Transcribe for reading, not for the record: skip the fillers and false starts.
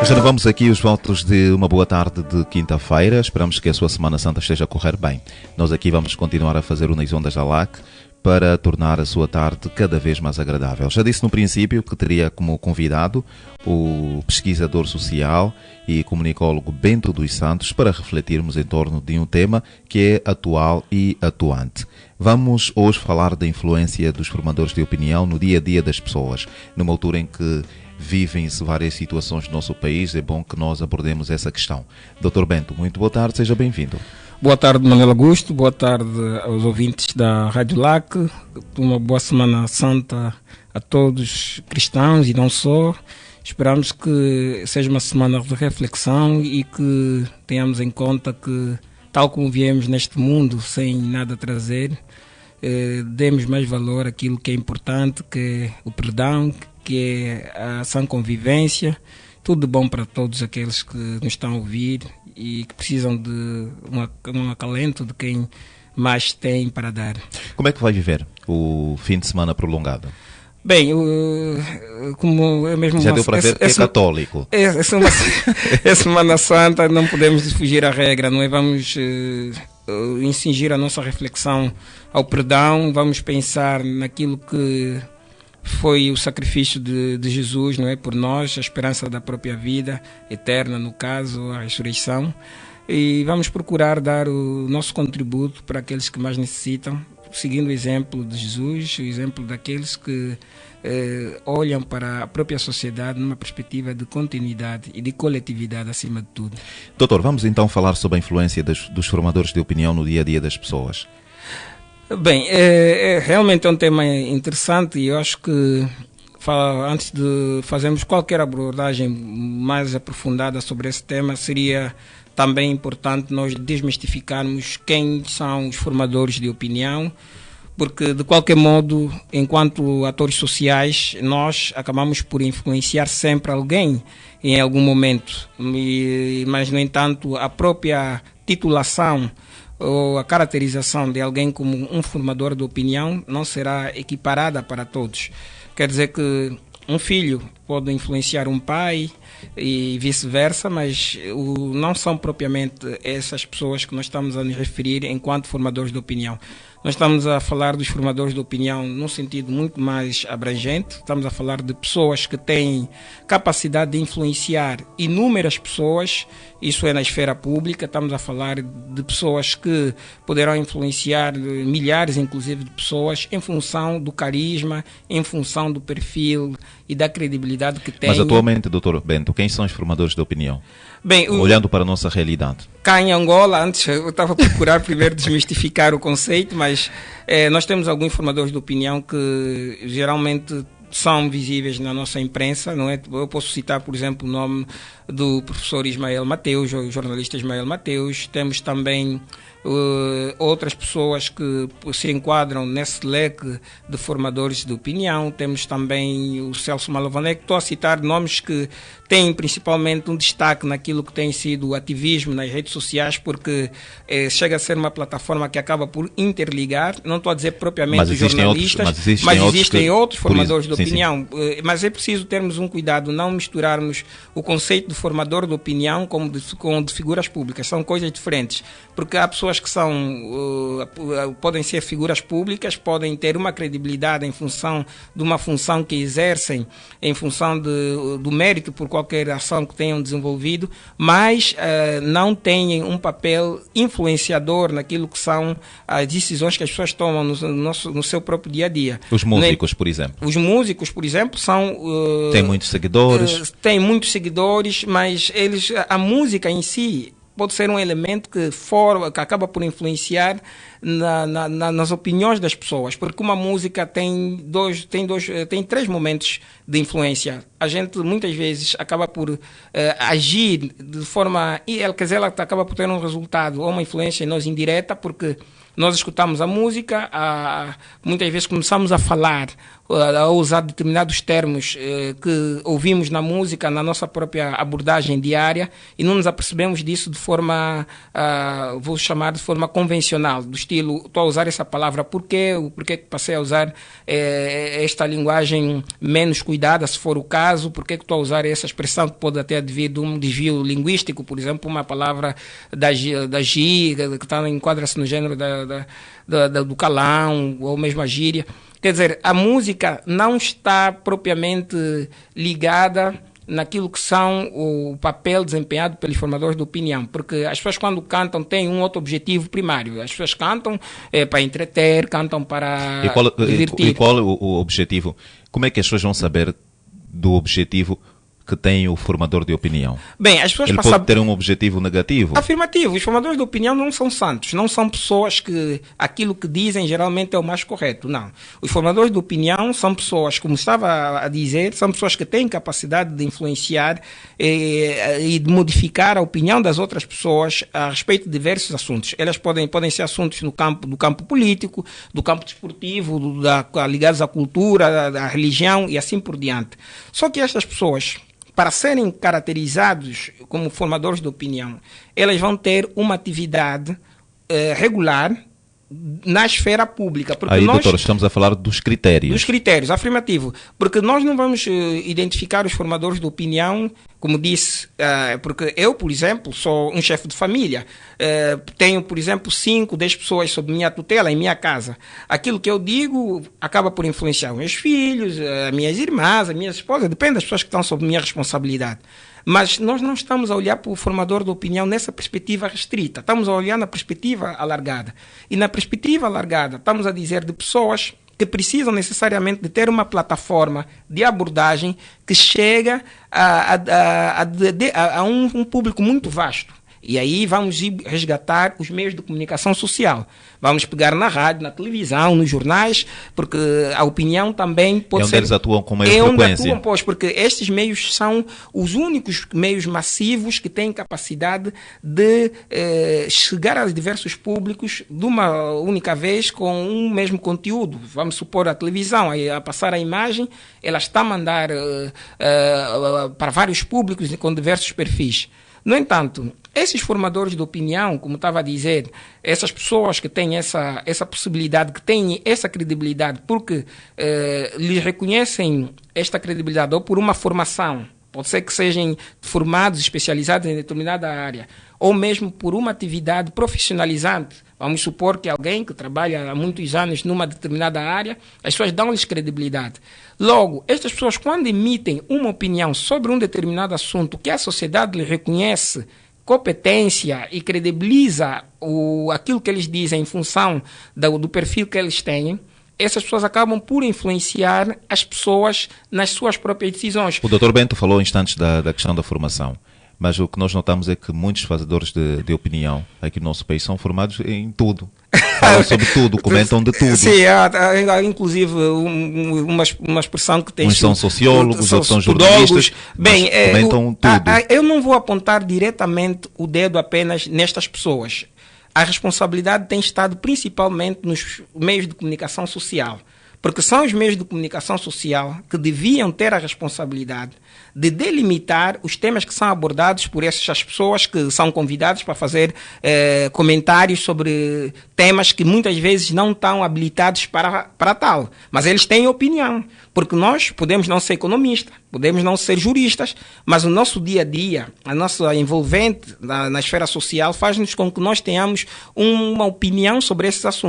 Renovamos aqui os votos de uma boa tarde de quinta-feira. Esperamos que a sua Semana Santa esteja a correr bem. Nós aqui vamos continuar a fazer Nas Ondas da LAC para tornar a sua tarde cada vez mais agradável. Já disse no princípio que teria como convidado o pesquisador social e comunicólogo Bento dos Santos para refletirmos em torno de um tema que é atual e atuante. Vamos hoje falar da influência dos formadores de opinião no dia a dia das pessoas, numa altura em que vivem-se várias situações no nosso país. É bom que nós abordemos essa questão. Dr. Bento, muito boa tarde, seja bem-vindo. Boa tarde, Manuel Augusto, boa tarde aos ouvintes da Rádio LAC, uma boa Semana Santa a todos cristãos e não só. Esperamos que seja uma semana de reflexão e que tenhamos em conta que, tal como viemos neste mundo sem nada trazer, demos mais valor àquilo que é importante, que é o perdão, que é a sã convivência. Tudo de bom para todos aqueles que nos estão a ouvir e que precisam de um acalento de quem mais tem para dar. Como é que vai viver o fim de semana prolongado? Bem, como eu mesmo... Já deu para ver que é católico. É Semana Santa, não podemos fugir à regra, não é? Vamos incingir a nossa reflexão ao perdão, vamos pensar naquilo que foi o sacrifício de Jesus, não é, por nós, a esperança da própria vida eterna, no caso, a ressurreição. E vamos procurar dar o nosso contributo para aqueles que mais necessitam, seguindo o exemplo de Jesus, o exemplo daqueles que olham para a própria sociedade numa perspectiva de continuidade e de coletividade acima de tudo. Doutor, vamos então falar sobre a influência dos formadores de opinião no dia a dia das pessoas. Bem, realmente é um tema interessante e eu acho que antes de fazermos qualquer abordagem mais aprofundada sobre esse tema, seria também importante nós desmistificarmos quem são os formadores de opinião, porque de qualquer modo, enquanto atores sociais, nós acabamos por influenciar sempre alguém em algum momento, mas no entanto a própria titulação ou a caracterização de alguém como um formador de opinião não será equiparada para todos. Quer dizer que um filho pode influenciar um pai e vice-versa, mas não são propriamente essas pessoas que nós estamos a nos referir enquanto formadores de opinião. Nós estamos a falar dos formadores de opinião num sentido muito mais abrangente. Estamos a falar de pessoas que têm capacidade de influenciar inúmeras pessoas, isso é na esfera pública. Estamos a falar de pessoas que poderão influenciar milhares, inclusive, de pessoas em função do carisma, em função do perfil e da credibilidade que têm. Mas atualmente, doutor Bento, quem são os formadores de opinião? Bem, olhando para a nossa realidade. Cá em Angola, antes eu estava a procurar primeiro desmistificar o conceito, mas nós temos alguns formadores de opinião que geralmente são visíveis na nossa imprensa, não é? Eu posso citar, por exemplo, o nome do professor Ismael Mateus, o jornalista Ismael Mateus. Temos também outras pessoas que se enquadram nesse leque de formadores de opinião. Temos também o Celso Malavanek. Estou a citar nomes que têm principalmente um destaque naquilo que tem sido o ativismo nas redes sociais, porque chega a ser uma plataforma que acaba por interligar. Não estou a dizer propriamente os jornalistas, mas existem outros formadores de opinião. Sim. Mas é preciso termos um cuidado, não misturarmos o conceito de formador de opinião com de figuras públicas. São coisas diferentes, porque há pessoas que podem ser figuras públicas, podem ter uma credibilidade em função de uma função que exercem, em função do mérito por qualquer ação que tenham desenvolvido, mas não têm um papel influenciador naquilo que são as decisões que as pessoas tomam no seu próprio dia a dia. Os músicos, por exemplo. Os músicos, por exemplo, são... têm muitos seguidores. Têm muitos seguidores, mas a música em si pode ser um elemento que acaba por influenciar nas opiniões das pessoas, porque uma música tem três momentos de influência. A gente muitas vezes acaba por agir de forma... Ela acaba por ter um resultado ou uma influência em nós indireta, porque Nós escutamos a música, muitas vezes começamos a falar, a usar determinados termos que ouvimos na música, na nossa própria abordagem diária, e não nos apercebemos disso de forma, vou chamar de forma convencional, do estilo, estou a usar essa palavra porquê que passei a usar esta linguagem menos cuidada, se for o caso, porquê que estou a usar essa expressão que pode até advir de um desvio linguístico, por exemplo, uma palavra da GI, que enquadra-se no gênero do calão, ou mesmo a gíria. Quer dizer, a música não está propriamente ligada naquilo que são o papel desempenhado pelos formadores de opinião, porque as pessoas quando cantam têm um outro objetivo primário. As pessoas cantam para entreter, cantam para divertir. E qual o objetivo? Como é que as pessoas vão saber do objetivo que tem o formador de opinião? Bem, as pessoas pode ter um objetivo negativo? Afirmativo. Os formadores de opinião não são santos, não são pessoas que aquilo que dizem geralmente é o mais correto, não. Os formadores de opinião são pessoas, como estava a dizer, são pessoas que têm capacidade de influenciar e de modificar a opinião das outras pessoas a respeito de diversos assuntos. Elas podem ser assuntos do campo político, do campo desportivo, ligados à cultura, à religião e assim por diante. Só que estas pessoas, para serem caracterizados como formadores de opinião, elas vão ter uma atividade regular na esfera pública. Porque aí, doutor, estamos a falar dos critérios. Dos critérios, afirmativo. Porque nós não vamos identificar os formadores de opinião, como disse, porque eu, por exemplo, sou um chefe de família. Tenho, por exemplo, 5, 10 pessoas sob minha tutela em minha casa. Aquilo que eu digo acaba por influenciar os meus filhos, as minhas irmãs, as minhas esposas, depende das pessoas que estão sob minha responsabilidade. Mas nós não estamos a olhar para o formador de opinião nessa perspectiva restrita. Estamos a olhar na perspectiva alargada. E na perspectiva alargada, estamos a dizer de pessoas que precisam necessariamente de ter uma plataforma de abordagem que chega a um público muito vasto. E aí vamos resgatar os meios de comunicação social. Vamos pegar na rádio, na televisão, nos jornais, porque a opinião também pode ser... É onde eles atuam com maior frequência. Pois, porque estes meios são os únicos meios massivos que têm capacidade de chegar a diversos públicos de uma única vez com um mesmo conteúdo. Vamos supor a televisão, a passar a imagem, ela está a mandar para vários públicos com diversos perfis. No entanto, esses formadores de opinião, como estava a dizer, essas pessoas que têm essa possibilidade, que têm essa credibilidade, porque lhes reconhecem esta credibilidade ou por uma formação, pode ser que sejam formados, especializados em determinada área, ou mesmo por uma atividade profissionalizante. Vamos supor que alguém que trabalha há muitos anos numa determinada área, as pessoas dão-lhes credibilidade. Logo, estas pessoas, quando emitem uma opinião sobre um determinado assunto que a sociedade lhe reconhece competência e credibiliza aquilo que eles dizem em função do perfil que eles têm, essas pessoas acabam por influenciar as pessoas nas suas próprias decisões. O Dr. Bento falou instantes da questão da formação. Mas o que nós notamos é que muitos fazedores de opinião aqui no nosso país são formados em tudo. Falam sobre tudo, comentam de tudo. Sim, há inclusive uma expressão que tem... Uns são sociólogos, outros são jornalistas, bem, comentam tudo. Eu não vou apontar diretamente o dedo apenas nestas pessoas. A responsabilidade tem estado principalmente nos meios de comunicação social. Porque são os meios de comunicação social que deviam ter a responsabilidade de delimitar os temas que são abordados por essas pessoas que são convidadas para fazer comentários sobre temas que muitas vezes não estão habilitados para tal. Mas eles têm opinião, porque nós podemos não ser economistas, podemos não ser juristas, mas o nosso dia a dia, a nossa envolvente na esfera social faz-nos com que nós tenhamos uma opinião sobre esses assuntos.